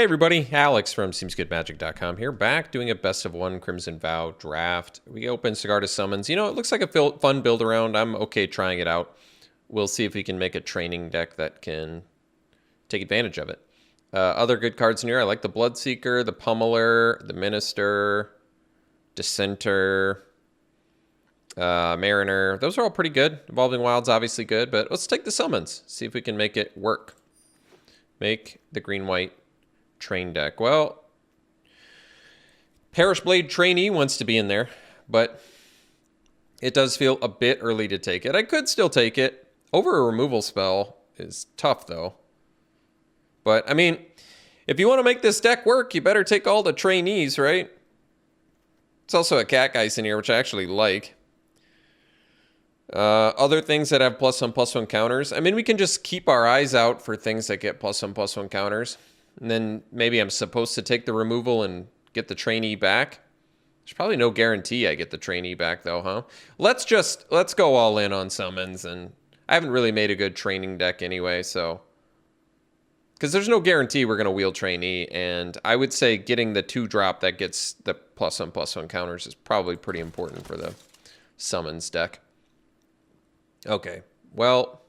Hey everybody, Alex from SeemsGoodMagic.com here, back doing a best of one Crimson Vow draft. We open Sigarda Summons. You know, it looks like a fun build around. I'm okay trying it out. We'll see if we can make a training deck that can take advantage of it. Other good cards in here, I like the Bloodseeker, the Pummeler, the Minister, Dissenter, Mariner. Those are all pretty good. Evolving Wild's obviously good, but let's take the summons, see if we can make it work. Make the green-white train deck. Well, Parish Blade Trainee wants to be in there, but it does feel a bit early to take it. I could still take it. Over a removal spell is tough, though. But, I mean, if you want to make this deck work, you better take all the trainees, right? It's also a cat guys in here, which I actually like. Other things that have +1/+1 counters. I mean, we can just keep our eyes out for things that get +1/+1 counters. And then maybe I'm supposed to take the removal and get the trainee back. There's probably no guarantee I get the trainee back, though, huh? Let's go all in on summons. And I haven't really made a good training deck anyway, so... Because there's no guarantee we're going to wheel trainee. And I would say getting the 2-drop that gets the +1/+1 counters is probably pretty important for the summons deck. Okay, well...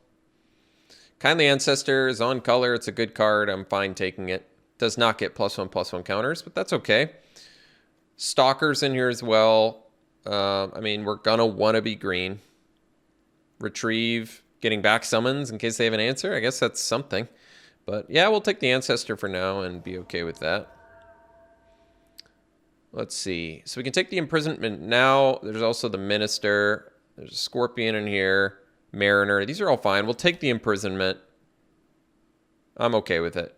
Kindly Ancestor is on color. It's a good card. I'm fine taking it. Does not get +1/+1 counters, but that's okay. Stalker's in here as well. I mean, we're going to want to be green. Retrieve, getting back summons in case they have an answer. I guess that's something. But yeah, we'll take the Ancestor for now and be okay with that. Let's see. So we can take the Imprisonment now. There's also the Minister. There's a Scorpion in here. Mariner. These are all fine. We'll take the Imprisonment. I'm okay with it.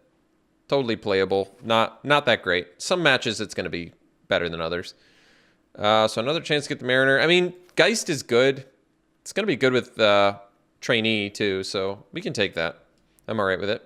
Totally playable. Not that great. Some matches it's going to be better than others. So another chance to get the Mariner. I mean, Geist is good. It's going to be good with Trainee too, so we can take that. I'm all right with it.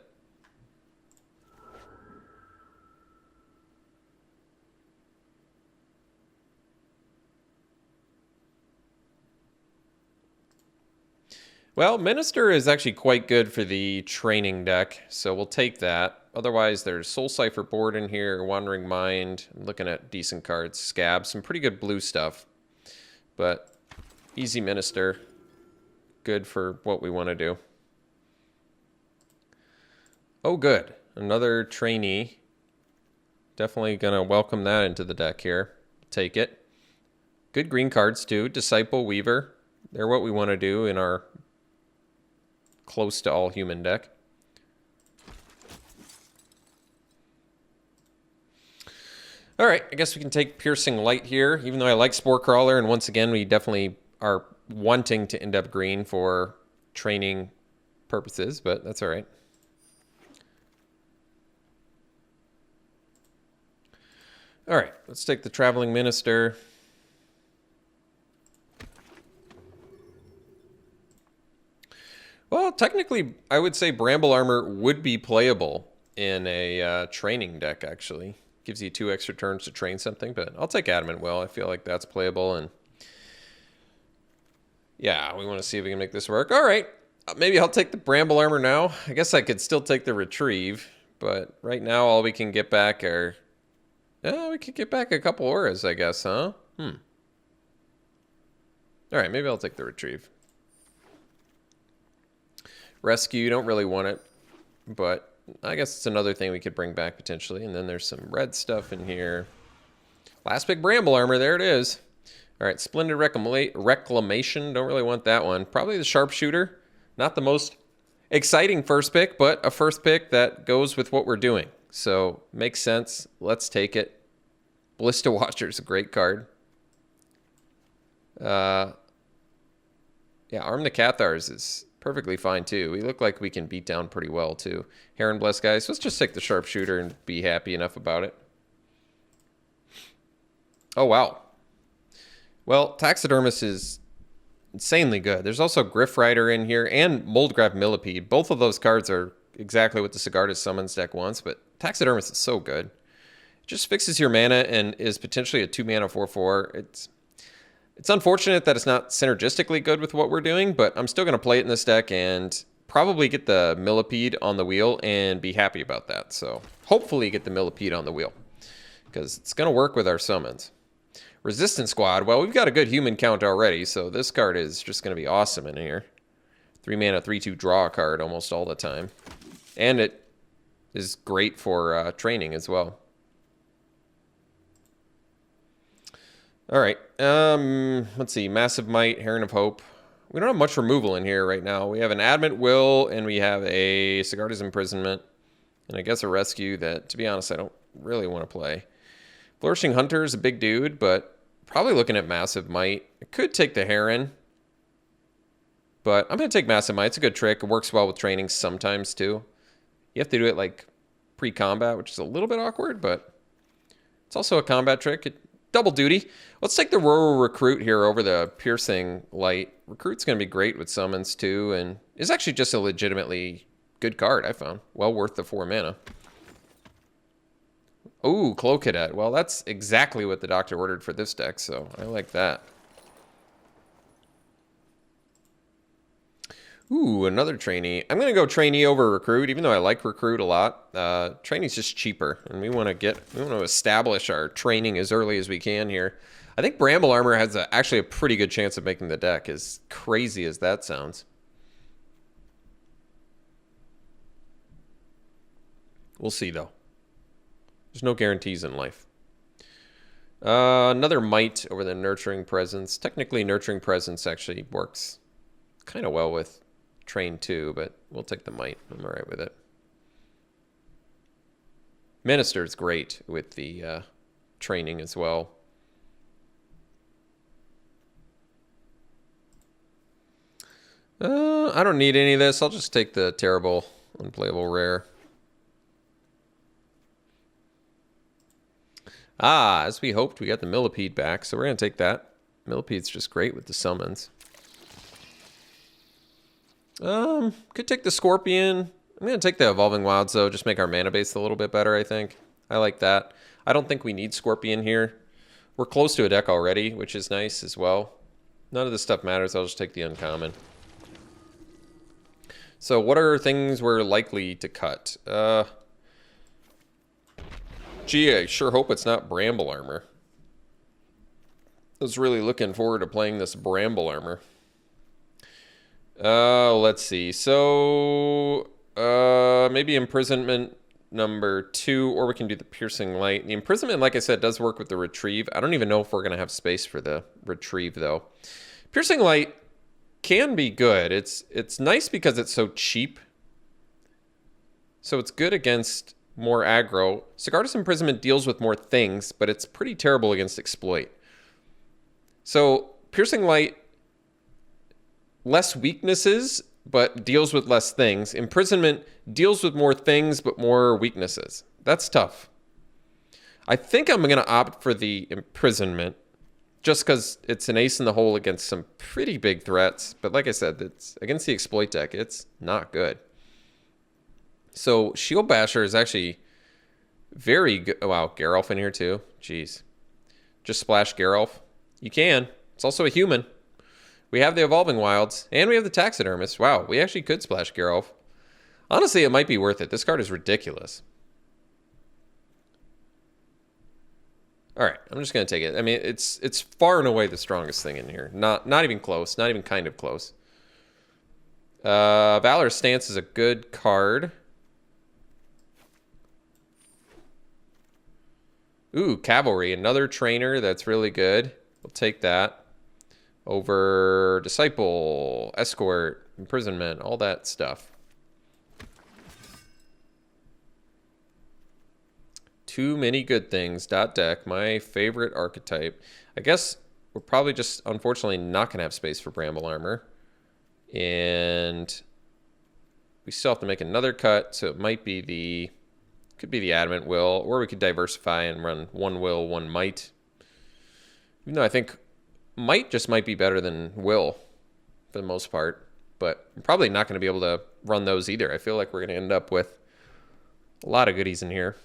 Well, Minister is actually quite good for the training deck, so we'll take that. Otherwise, there's Soul Cipher board in here, Wandering Mind. I'm looking at decent cards. Scab, some pretty good blue stuff. But easy Minister. Good for what we want to do. Oh, good. Another trainee. Definitely going to welcome that into the deck here. Take it. Good green cards, too. Disciple, Weaver. They're what we want to do in our close to all human deck. All right, I guess we can take Piercing Light here, even though I like Spore Crawler, and once again, we definitely are wanting to end up green for training purposes, but that's all right. All right, let's take the Traveling Minister. Well, technically, I would say Bramble Armor would be playable in a training deck, actually. Gives you 2 extra turns to train something, but I'll take Adamant Will. I feel like that's playable, and yeah, we want to see if we can make this work. All right, maybe I'll take the Bramble Armor now. I guess I could still take the Retrieve, but right now all we can get back are... we could get back a couple auras, I guess, huh? All right, maybe I'll take the Retrieve. Rescue, don't really want it, but I guess it's another thing we could bring back potentially. And then there's some red stuff in here. Last pick Bramble Armor, there it is. All right, Splendid Reclamation, don't really want that one. Probably the Sharpshooter, not the most exciting first pick, but a first pick that goes with what we're doing. So, makes sense, let's take it. Ballista Watcher's a great card. Yeah, Arm the Cathars is... perfectly fine, too. We look like we can beat down pretty well, too. Heron Bless, guys. Let's just take the Sharpshooter and be happy enough about it. Oh, wow. Well, Taxidermist is insanely good. There's also Griff Rider in here and Moldgraf Millipede. Both of those cards are exactly what the Sigarda Summons deck wants, but Taxidermist is so good. It just fixes your mana and is potentially a 2-mana 4/4. It's unfortunate that it's not synergistically good with what we're doing, but I'm still going to play it in this deck and probably get the Millipede on the wheel and be happy about that. So hopefully get the Millipede on the wheel because it's going to work with our summons. Resistance Squad. Well, we've got a good human count already, so this card is just going to be awesome in here. 3 mana, 3/2 draw a card almost all the time. And it is great for training as well. All right. Let's see. Massive Might, Heron of Hope. We don't have much removal in here right now. We have an Adamant Will, and we have a Sigarda's Imprisonment, and I guess a Rescue that, to be honest, I don't really want to play. Flourishing Hunter is a big dude, but probably looking at Massive Might. I could take the Heron, but I'm going to take Massive Might. It's a good trick. It works well with training sometimes, too. You have to do it, like, pre-combat, which is a little bit awkward, but it's also a combat trick. Double duty. Let's take the Rural Recruit here over the Piercing Light. Recruit's going to be great with summons, too, and is actually just a legitimately good card, I found. Well worth the 4 mana. Ooh, Cloak Cadet. Well, that's exactly what the doctor ordered for this deck, so I like that. Ooh, another Trainee. I'm going to go Trainee over Recruit, even though I like Recruit a lot. Trainee's just cheaper, and we want to establish our training as early as we can here. I think Bramble Armor has actually a pretty good chance of making the deck, as crazy as that sounds. We'll see, though. There's no guarantees in life. Another Might over the Nurturing Presence. Technically, Nurturing Presence actually works kind of well with Train 2, but we'll take the Might. I'm all right with it. Minister's great with the training as well. I don't need any of this. I'll just take the terrible, unplayable rare. Ah, as we hoped, we got the Millipede back, so we're going to take that. Millipede's just great with the summons. Could take the Scorpion. I'm going to take the Evolving Wilds, though. Just make our mana base a little bit better, I think. I like that. I don't think we need Scorpion here. We're close to a deck already, which is nice as well. None of this stuff matters. I'll just take the uncommon. So what are things we're likely to cut? Gee, I sure hope it's not Bramble Armor. I was really looking forward to playing this Bramble Armor. Let's see. So, maybe Imprisonment number 2, or we can do the Piercing Light. The Imprisonment, like I said, does work with the Retrieve. I don't even know if we're going to have space for the Retrieve, though. Piercing Light can be good. It's nice because it's so cheap. So it's good against more aggro. Sigarda's Imprisonment deals with more things, but it's pretty terrible against Exploit. So, Piercing Light, less weaknesses, but deals with less things. Imprisonment deals with more things, but more weaknesses. That's tough. I think I'm going to opt for the Imprisonment, just because it's an ace in the hole against some pretty big threats. But like I said, it's against the Exploit deck, it's not good. So Shield Basher is actually very good. Wow, Geralf in here too. Jeez. Just splash Geralf. You can. It's also a human. We have the Evolving Wilds, and we have the Taxidermist. Wow, we actually could splash Geralf. Honestly, it might be worth it. This card is ridiculous. All right, I'm just going to take it. I mean, it's far and away the strongest thing in here. Not even close. Not even kind of close. Valor's Stance is a good card. Ooh, Cavalry, another trainer that's really good. We'll take that. Over Disciple, Escort, Imprisonment, all that stuff. Too many good things. Dot deck, my favorite archetype. I guess we're probably just, unfortunately, not going to have space for Bramble Armor. And we still have to make another cut, so it might be the... Could be the Adamant Will, or we could diversify and run 1 Will, 1 Might. Even though I think Might just might be better than Will for the most part. But I'm probably not going to be able to run those either. I feel like we're going to end up with a lot of goodies in here.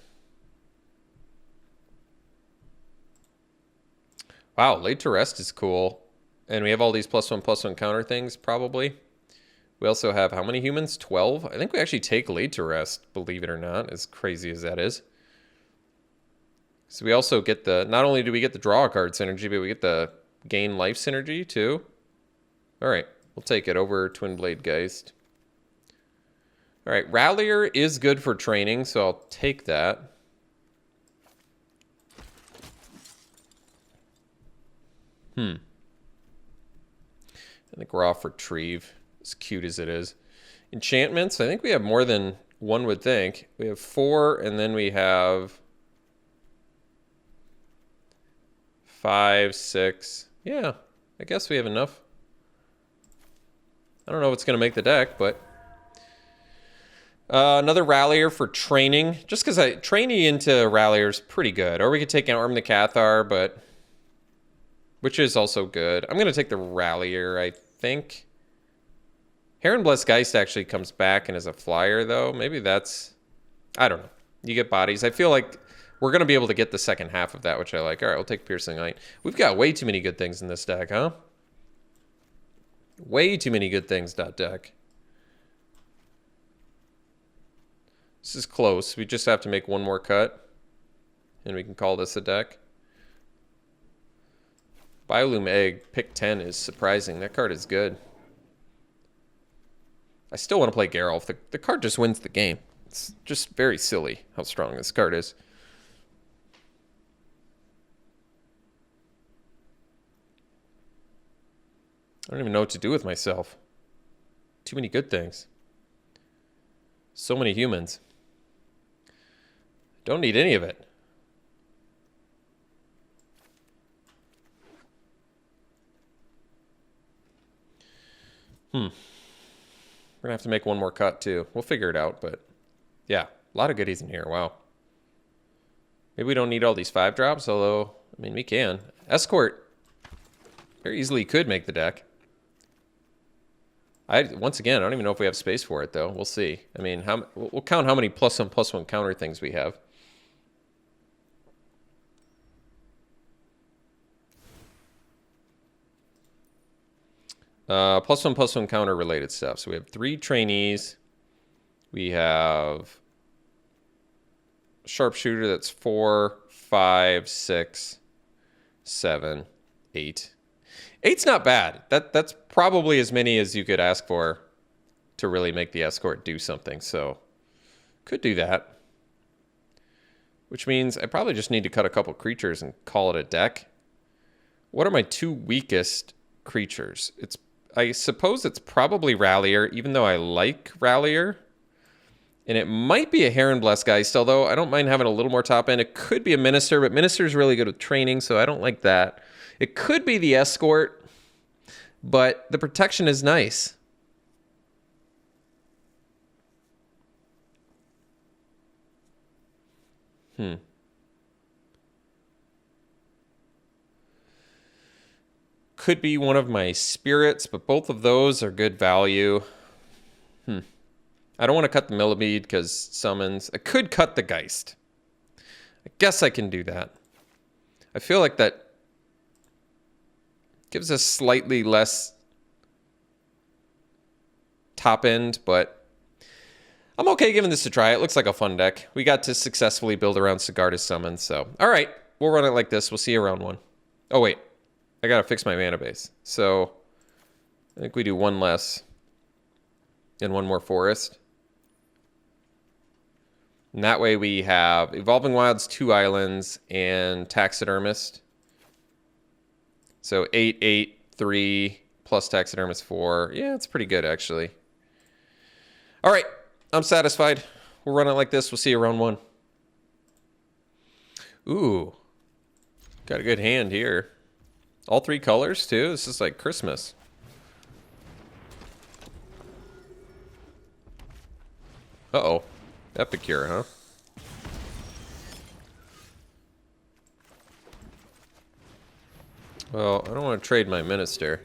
Wow, Laid to Rest is cool. And we have all these +1/+1 counter things, probably. We also have how many humans? 12? I think we actually take Laid to Rest, believe it or not, as crazy as that is. So we also get the, not only do we get the draw card synergy, but we get the gain life synergy too. All right, we'll take it over Twin Blade Geist. All right, Rallier is good for training, so I'll take that. I think we're off Retrieve, as cute as it is. Enchantments, I think we have more than one would think. We have 4, and then we have 5, 6. Yeah, I guess we have enough. I don't know what's going to make the deck, but... another Rallier for training. Just because training into Rallier is pretty good. Or we could take Arm the Cathar, but... which is also good. I'm going to take the Rallier, I think. Heron Blessed Geist actually comes back and is a flyer, though. Maybe that's... I don't know. You get bodies. I feel like we're going to be able to get the second half of that, which I like. All right, we'll take Piercing Light. We've got way too many good things in this deck, huh? Way too many good things, deck. This is close. We just have to make one more cut, and we can call this a deck. Biolume Egg, pick 10 is surprising. That card is good. I still want to play Geralf. The card just wins the game. It's just very silly how strong this card is. I don't even know what to do with myself. Too many good things. So many humans. Don't need any of it. We're going to have to make one more cut, too. We'll figure it out, but... yeah, a lot of goodies in here. Wow. Maybe we don't need all these 5 drops, although... I mean, we can. Escort very easily could make the deck. Once again, I don't even know if we have space for it, though. We'll see. I mean, we'll count how many +1/+1 counter things we have. +1/+1 counter related stuff. So we have 3 trainees. We have sharpshooter that's 4, 5, 6, 7, 8. 8's not bad. That's probably as many as you could ask for to really make the escort do something. So could do that. Which means I probably just need to cut a couple creatures and call it a deck. What are my 2 weakest creatures? I suppose it's probably Rallier, even though I like Rallier. And it might be a Heron Blessed Geist, although I don't mind having a little more top end. It could be a Minister, but Minister's really good with training, so I don't like that. It could be the Escort, but the protection is nice. Could be one of my spirits, but both of those are good value. I don't want to cut the Millipede because summons. I could cut the Geist. I guess I can do that. I feel like that gives us slightly less top end, but I'm okay giving this a try. It looks like a fun deck. We got to successfully build around Sigarda's summons, so. All right, we'll run it like this. We'll see you round 1. Oh, wait. I gotta fix my mana base. So I think we do 1 less and 1 more forest. And that way we have Evolving Wilds, 2 islands, and Taxidermist. So 8, 8, 3, plus Taxidermist 4. Yeah, it's pretty good, actually. All right, I'm satisfied. We'll run it like this. We'll see you round 1. Ooh, got a good hand here. All 3 colors, too? This is like Christmas. Uh-oh. Epicure, huh? Well, I don't want to trade my Minister.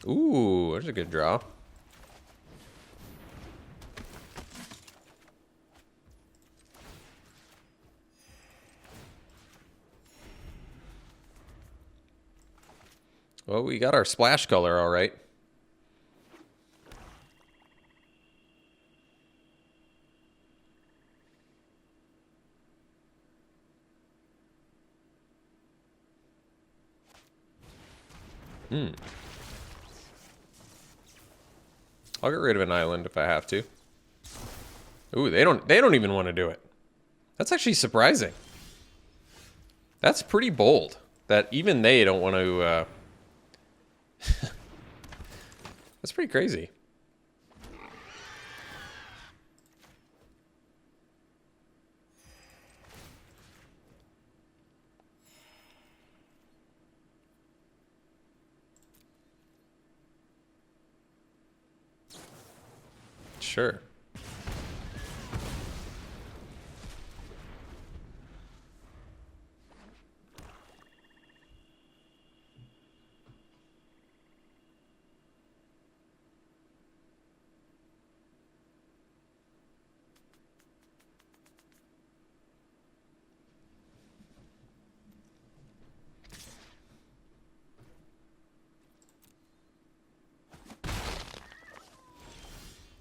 Ooh, there's a good draw. Well, we got our splash color all right. I'll get rid of an island if I have to. Ooh, they don't even want to do it. That's actually surprising. That's pretty bold that even they don't want to That's pretty crazy. Sure.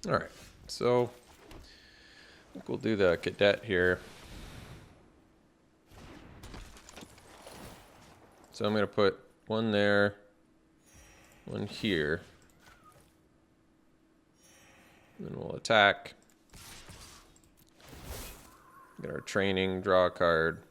All right, so I think we'll do the cadet here. So I'm going to put one there, one here. Then we'll attack. Get our training, draw a card.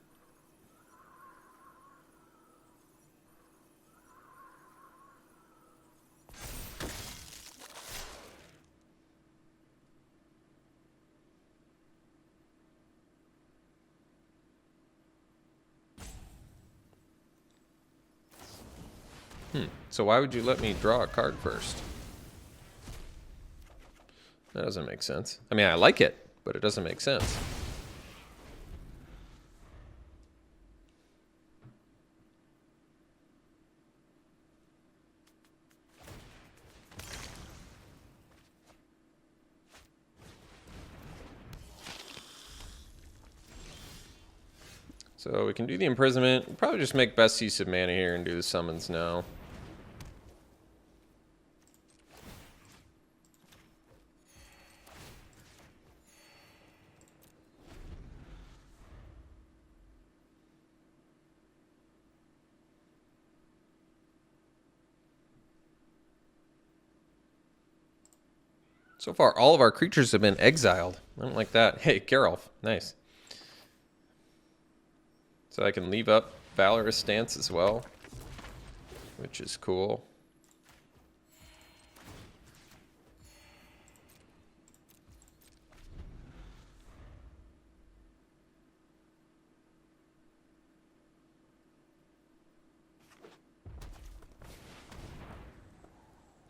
So why would you let me draw a card first? That doesn't make sense. I mean, I like it, but it doesn't make sense. So we can do the imprisonment. We'll probably just make best use of mana here and do the summons now. So far, all of our creatures have been exiled. I don't like that. Hey, Geralf. Nice. So I can leave up Valorous Stance as well, which is cool.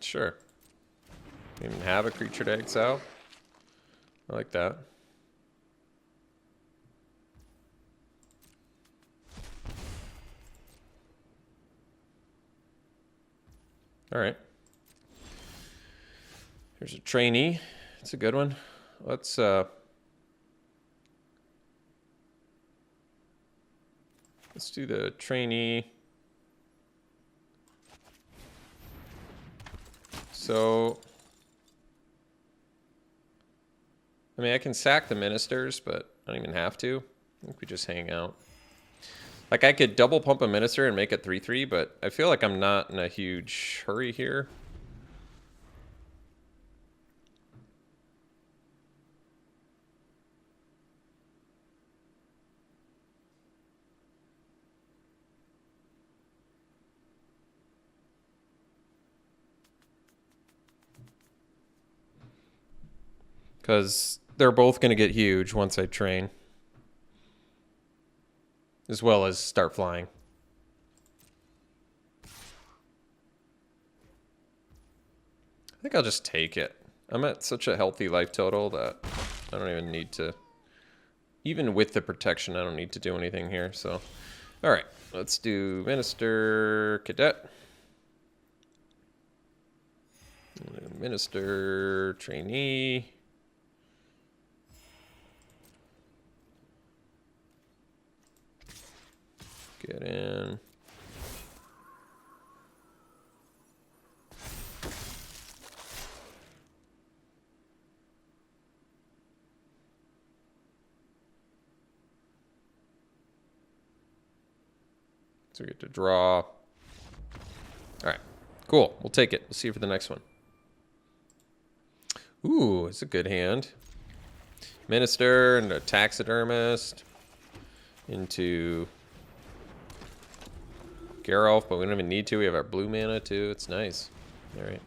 Sure. Even have a creature to exile. I like that. All right. Here's a trainee. It's a good one. Let's do the trainee. So I mean, I can sack the ministers, but I don't even have to. I think we just hang out. Like, I could double pump a minister and make it 3/3, but I feel like I'm not in a huge hurry here. Because they're both going to get huge once I train. As well as start flying. I think I'll just take it. I'm at such a healthy life total that I don't even need to... Even with the protection, I don't need to do anything here, so... All right, let's do Minister Cadet. Minister Trainee. Get in. So we get to draw. All right, cool. We'll take it. We'll see you for the next one. Ooh, it's a good hand. Minister and a taxidermist into Geralf, but we don't even need to. We have our blue mana too. It's nice. All right.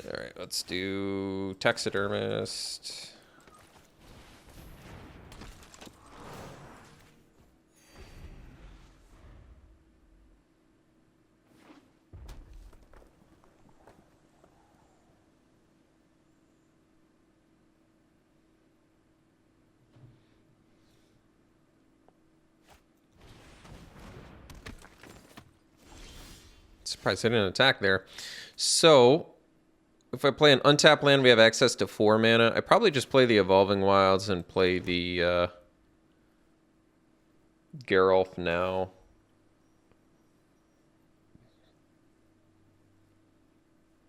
All right, let's do taxidermist. Surprised I didn't attack there. So, if I play an untapped land, we have access to 4 mana. I probably just play the Evolving Wilds and play the Geralf now.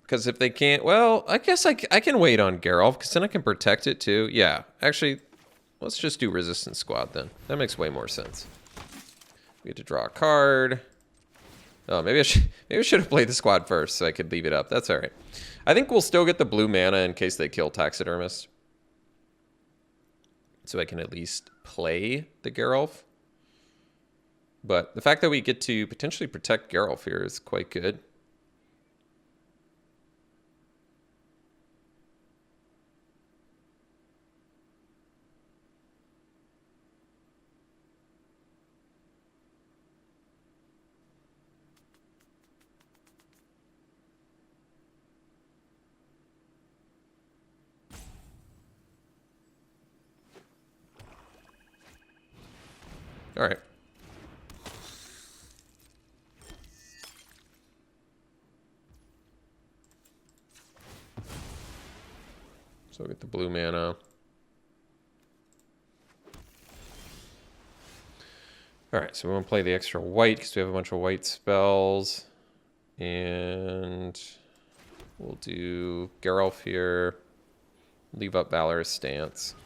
Because if they can't, well, I guess I can wait on Geralf, because then I can protect it too. Yeah, actually, let's just do Resistance Squad then. That makes way more sense. We get to draw a card. Oh, maybe I should have played the squad first so I could leave it up. That's all right. I think we'll still get the blue mana in case they kill Taxidermist. So I can at least play the Geralf. But the fact that we get to potentially protect Geralf here is quite good. All right. So we get the blue mana. All right, so we want to play the extra white because we have a bunch of white spells. And we'll do Geralf here. Leave up Valorous Stance.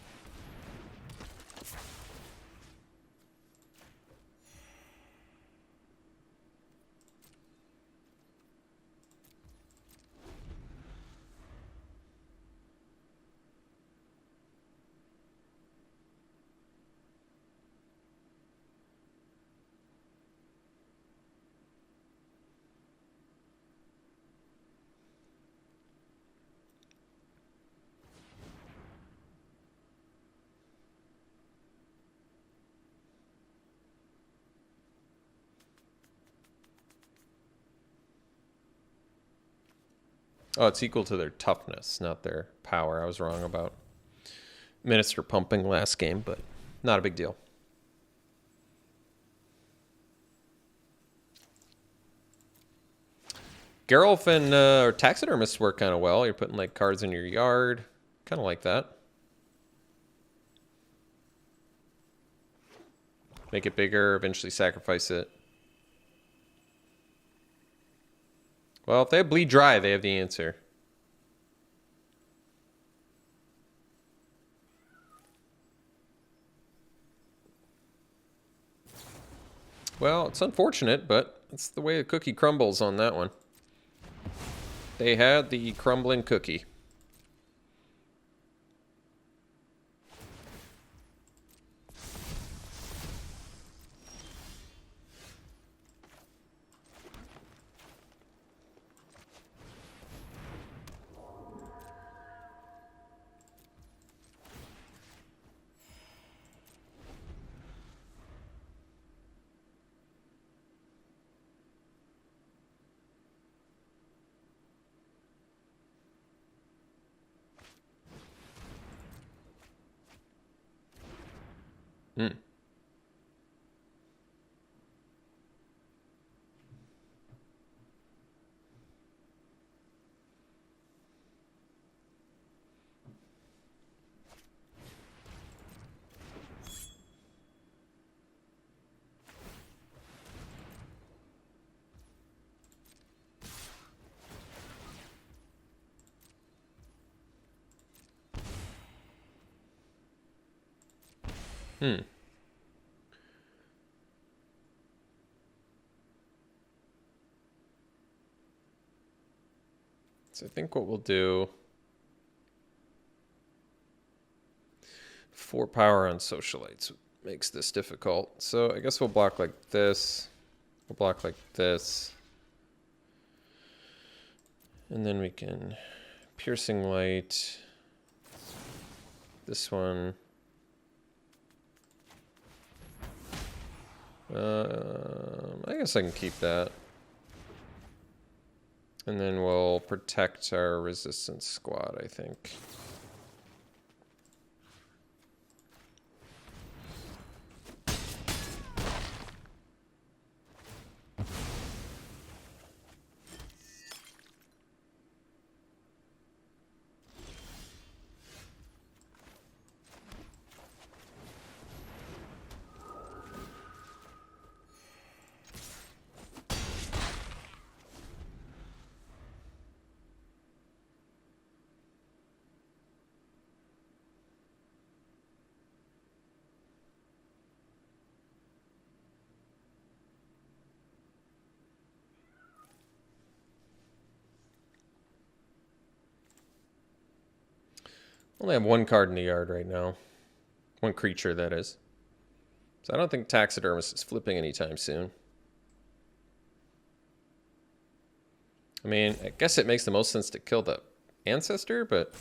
Oh, it's equal to their toughness, not their power. I was wrong about Minister pumping last game, but not a big deal. Geralf and or Taxidermists work kind of well. You're putting like cards in your yard. Kind of like that. Make it bigger, eventually sacrifice it. Well, if they have Bleed Dry, they have the answer. Well, it's unfortunate, but it's the way the cookie crumbles on that one. They had the crumbling cookie. Hmm. Hmm. So I think what we'll do, 4 power on socialites makes this difficult. So I guess we'll block like this. We'll block like this. And then we can piercing light. This one. I guess I can keep that. And then we'll protect our resistance squad, I think. Only have 1 card in the yard right now. 1 creature, that is. So I don't think Taxidermist is flipping anytime soon. I mean, I guess it makes the most sense to kill the Ancestor, but...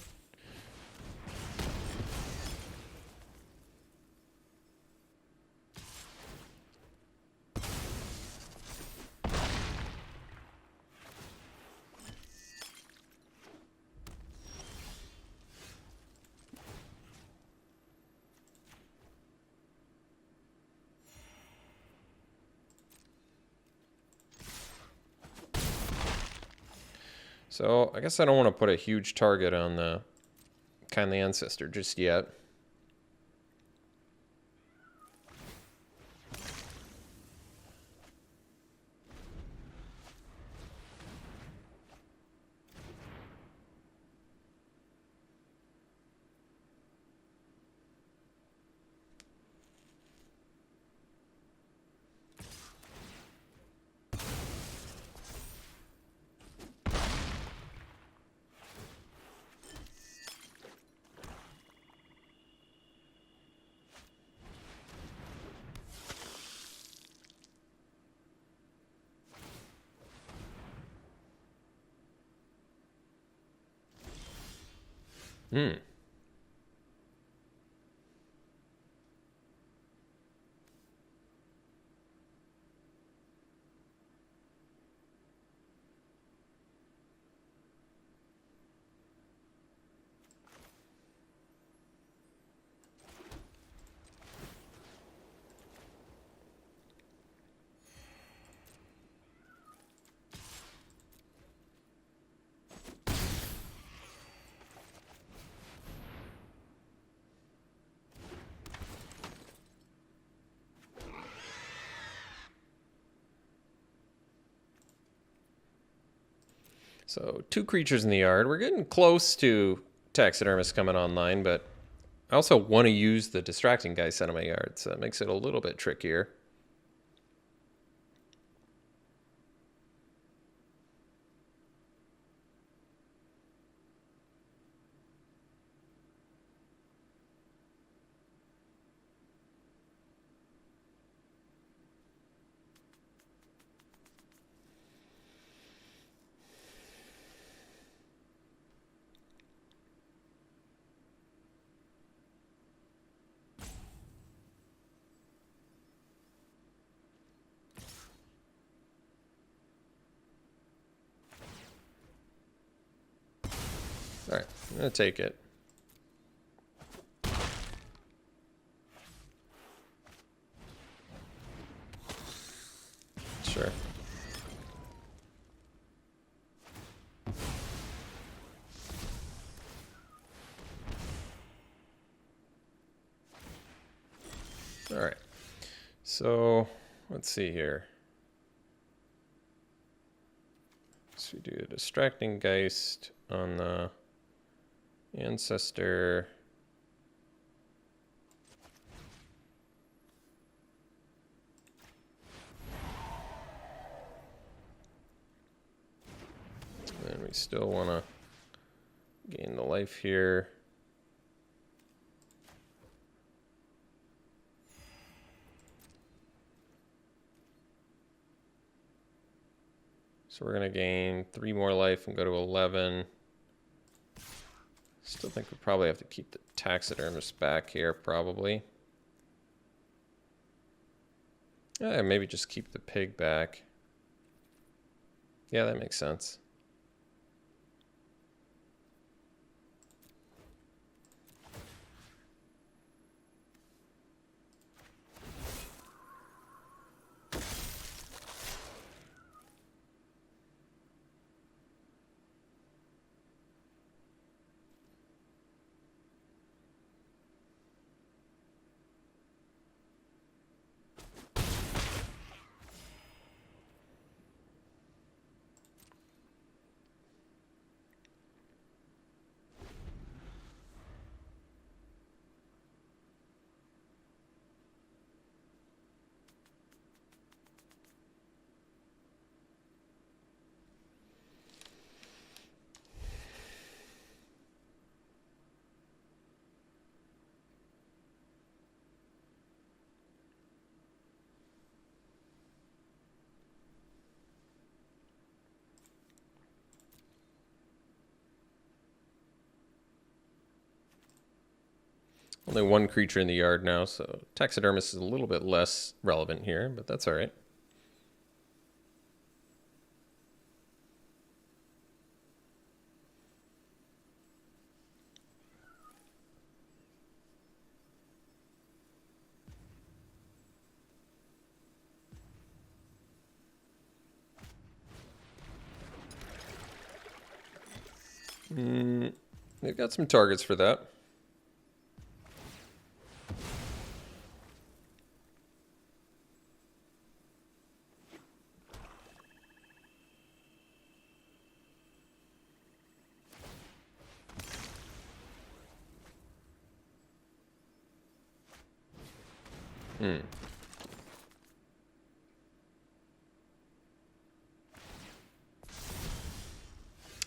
So I guess I don't want to put a huge target on the Kindly Ancestor just yet. Hmm. So 2 creatures in the yard. We're getting close to Taxidermist coming online, but I also want to use the Distracting Geist out of my yard, so that makes it a little bit trickier. All right, I'm going to take it. Sure. All right. So let's see here. So we do a Distracting Geist on the Ancestor. still want to gain the life here. So we're going to gain 3 more life and go to 11. Still think we probably have to keep the taxidermist back here, probably. Maybe just keep the pig back. Yeah, that makes sense. Only 1 creature in the yard now, so taxidermist is a little bit less relevant here, but that's all right. They've got some targets for that.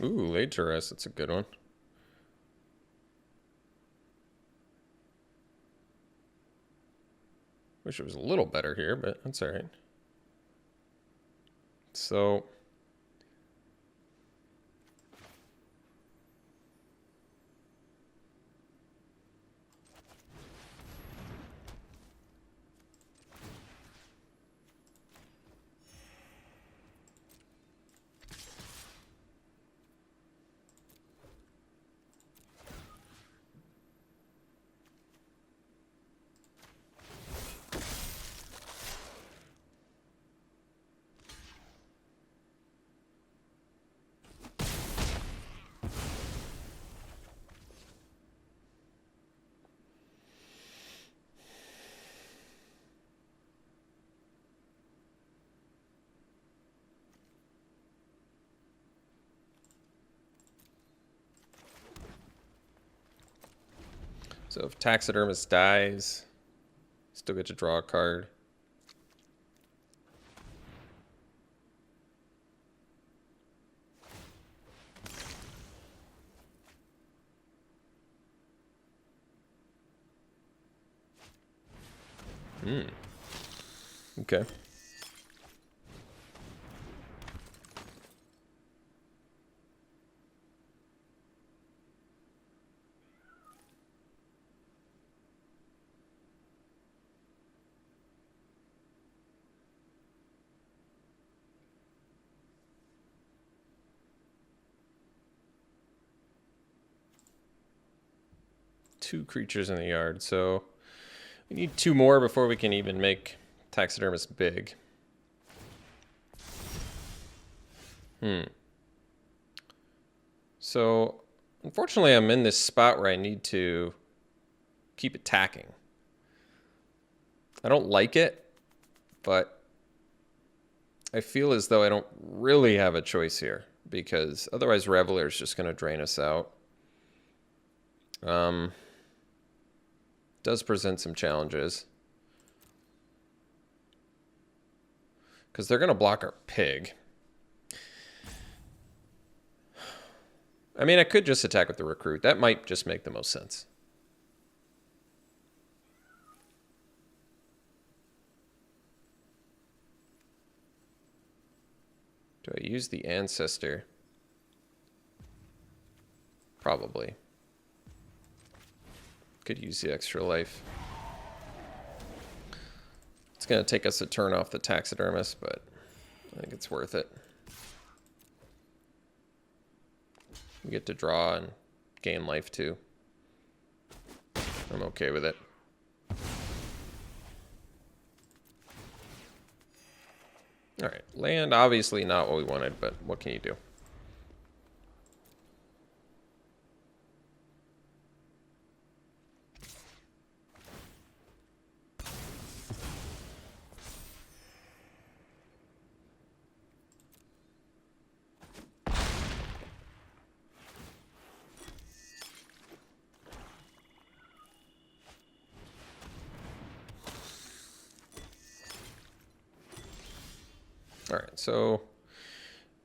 Ooh, laid to rest. That's a good one. Wish it was a little better here, but that's all right. So So if taxidermist dies, still get to draw a card. Okay. Two creatures in the yard, so we need 2 more before we can even make taxidermist big. So unfortunately I'm in this spot where I need to keep attacking. I don't like it, but I feel as though I don't really have a choice here, because otherwise Reveler is just going to drain us out. Does present some challenges, because they're going to block our pig. I mean, I could just attack with the recruit. That might just make the most sense. Do I use the ancestor? Probably. Could use the extra life. It's going to take us a turn off the taxidermist, but I think it's worth it. We get to draw and gain life too. I'm okay with it. Alright, land obviously not what we wanted, but what can you do? Alright, so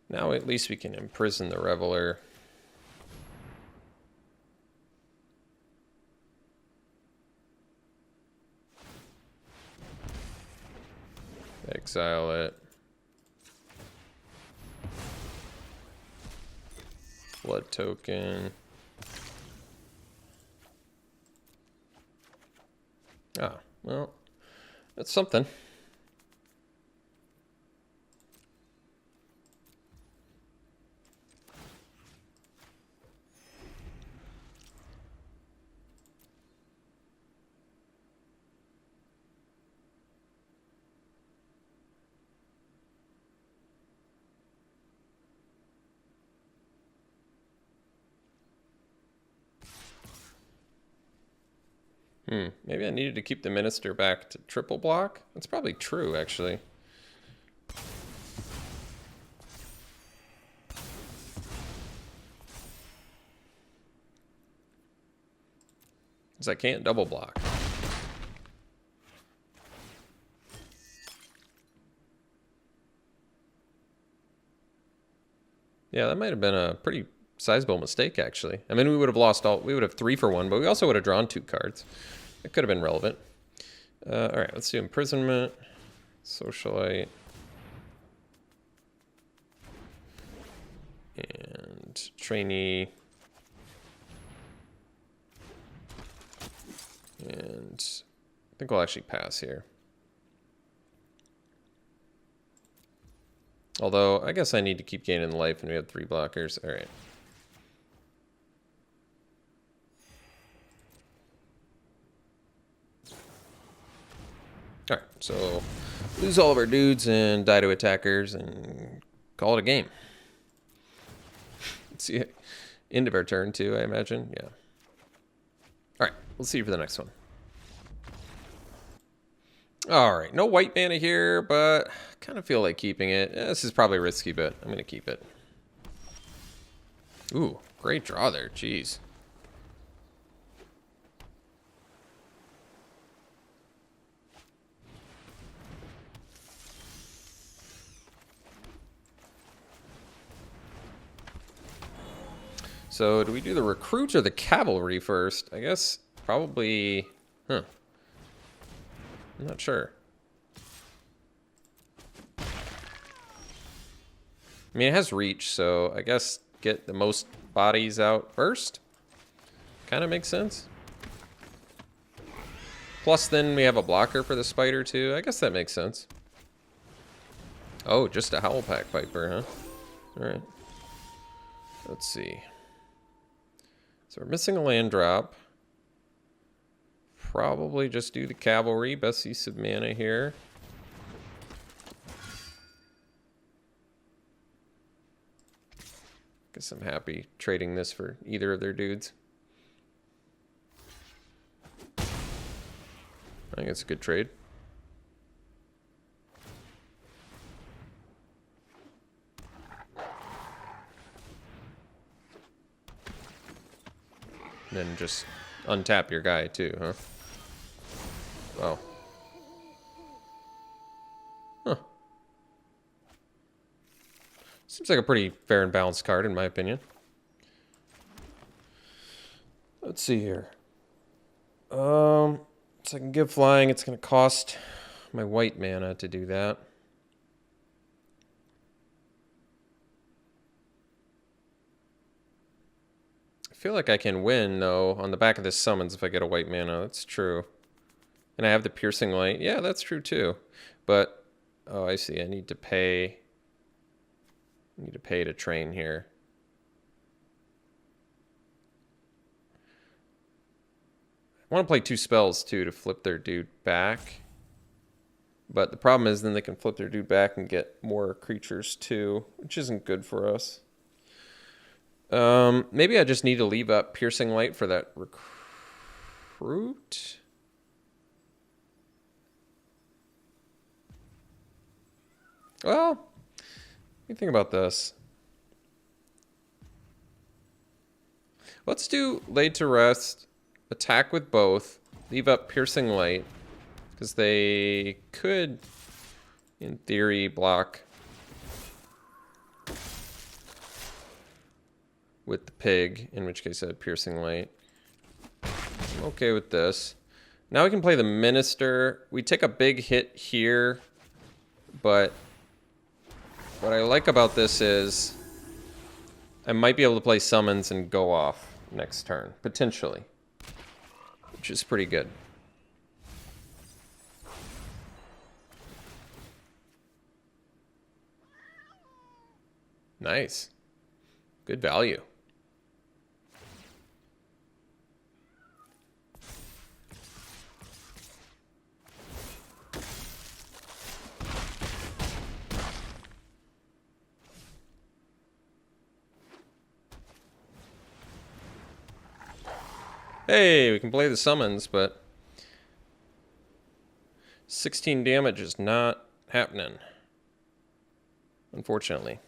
now at least we can imprison the Reveler. Exile it. Blood token. Ah, well, that's something. Maybe I needed to keep the Minister back to triple block? That's probably true, actually. Because I can't double block. Yeah, that might have been a pretty sizable mistake, actually. I mean, we would have lost all... We would have 3 for 1, but we also would have drawn 2 cards. It could have been relevant. All right, let's do Imprisonment. Socialite. And Trainee. And I think we'll actually pass here. Although, I guess I need to keep gaining life, and we have 3 blockers. All right. All right, so lose all of our dudes and die to attackers and call it a game. Let's see, end of our turn too, I imagine. Yeah. All right, we'll see you for the next one. All right, no white mana here, but I kind of feel like keeping it. This is probably risky, but I'm going to keep it. Ooh, great draw there. Jeez. So do we do the recruits or the cavalry first? I guess probably, I'm not sure. I mean, it has reach, so I guess get the most bodies out first. Kind of makes sense. Plus then we have a blocker for the spider too. I guess that makes sense. Oh, just a Howlpack Viper, huh? All right. Let's see. So we're missing a land drop. Probably just do the cavalry. Best use of mana here. Guess I'm happy trading this for either of their dudes. I think it's a good trade. And then just untap your guy too, huh? Wow. Huh. Seems like a pretty fair and balanced card in my opinion. Let's see here. So I can give flying. It's going to cost my white mana to do that. I feel like I can win, though, on the back of this summons if I get a white mana. That's true. And I have the piercing light. Yeah, that's true, too. But, oh, I see. I need to pay. I need to pay to train here. I want to play 2 spells, too, to flip their dude back. But the problem is then they can flip their dude back and get more creatures, too, which isn't good for us. Maybe I just need to leave up piercing light for that recruit. Well, what do you think about this? Let's do laid to rest, attack with both, leave up piercing light, because they could, in theory, block with the pig, in which case I had piercing light. I'm okay with this. Now we can play the minister. We take a big hit here, but what I like about this is I might be able to play summons and go off next turn, potentially, which is pretty good. Nice. Good value. Hey, we can play the summons, but 16 damage is not happening, unfortunately.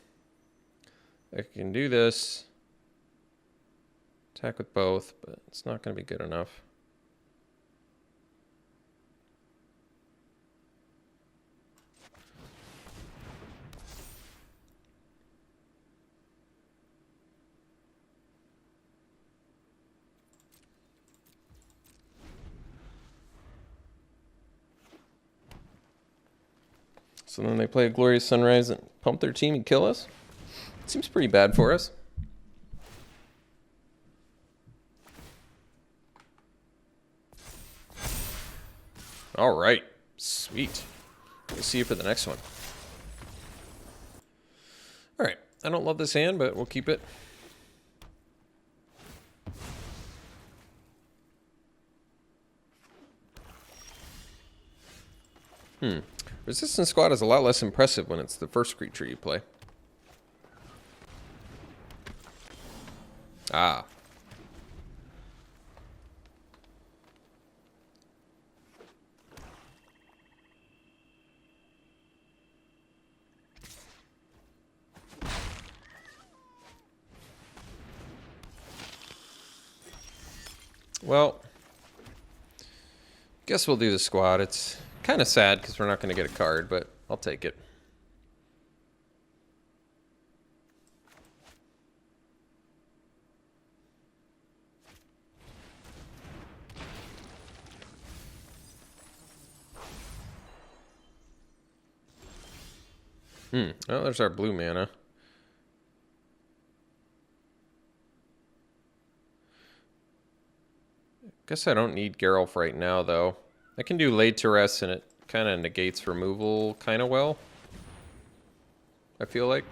I can do this, attack with both, but it's not going to be good enough. So then they play a Glorious Sunrise and pump their team and kill us. Seems pretty bad for us. All right. Sweet. We'll see you for the next one. All right. I don't love this hand, but we'll keep it. Resistance Squad is a lot less impressive when it's the first creature you play. Ah. Well, guess we'll do the squad. It's kind of sad because we're not going to get a card, but I'll take it. Oh, there's our blue mana. Guess I don't need Geralf right now, though. I can do Laid to Rest, and it kind of negates removal kind of well, I feel like.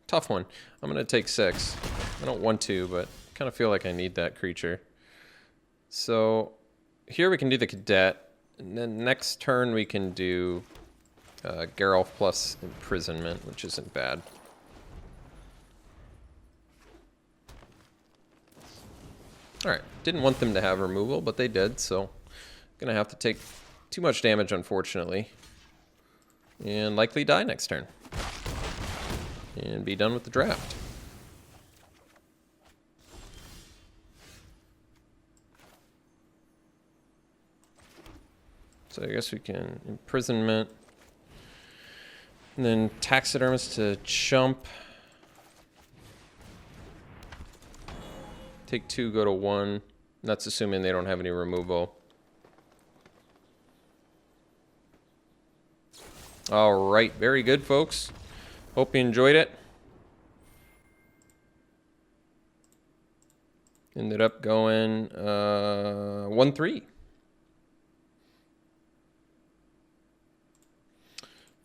Tough one. I'm going to take 6. I don't want to, but kind of feel like I need that creature. So here we can do the Cadet, and then next turn we can do Geralf plus Imprisonment, which isn't bad. Alright, didn't want them to have removal, but they did, so Gonna have to take too much damage, unfortunately. And likely die next turn. And be done with the draft. So I guess we can imprisonment. And then taxidermist to chump. Take 2, go to 1. That's assuming they don't have any removal. All right, very good, folks. Hope you enjoyed it. Ended up going 1-3.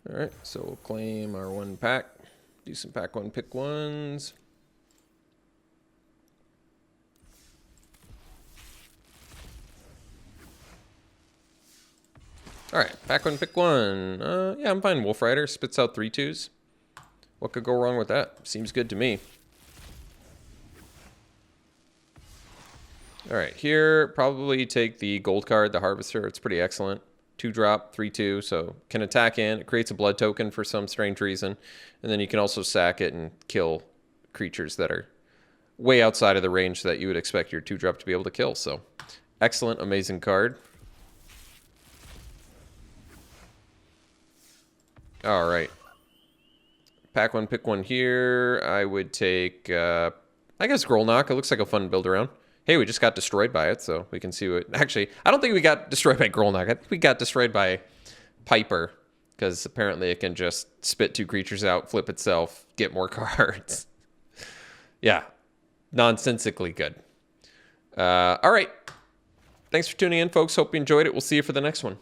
All right, so we'll claim our 1 pack. Do some pack 1 pick 1s. All right, pack 1 pick 1. Yeah, I'm fine. Wolf Rider spits out 3 2s. What could go wrong with that? Seems good to me. All right, here, probably take the gold card, the Harvester. It's pretty excellent. 2-drop, 3/2, so can attack in. It creates a blood token for some strange reason. And then you can also sack it and kill creatures that are way outside of the range that you would expect your 2-drop to be able to kill. So excellent, amazing card. All right. Pack 1, pick 1 here. I would take, I guess, Grolnok. It looks like a fun build around. Hey, we just got destroyed by it, so we can see what... Actually, I don't think we got destroyed by Grolnok. I think we got destroyed by Piper, because apparently it can just spit 2 creatures out, flip itself, get more cards. Yeah, nonsensically good. All right. Thanks for tuning in, folks. Hope you enjoyed it. We'll see you for the next one.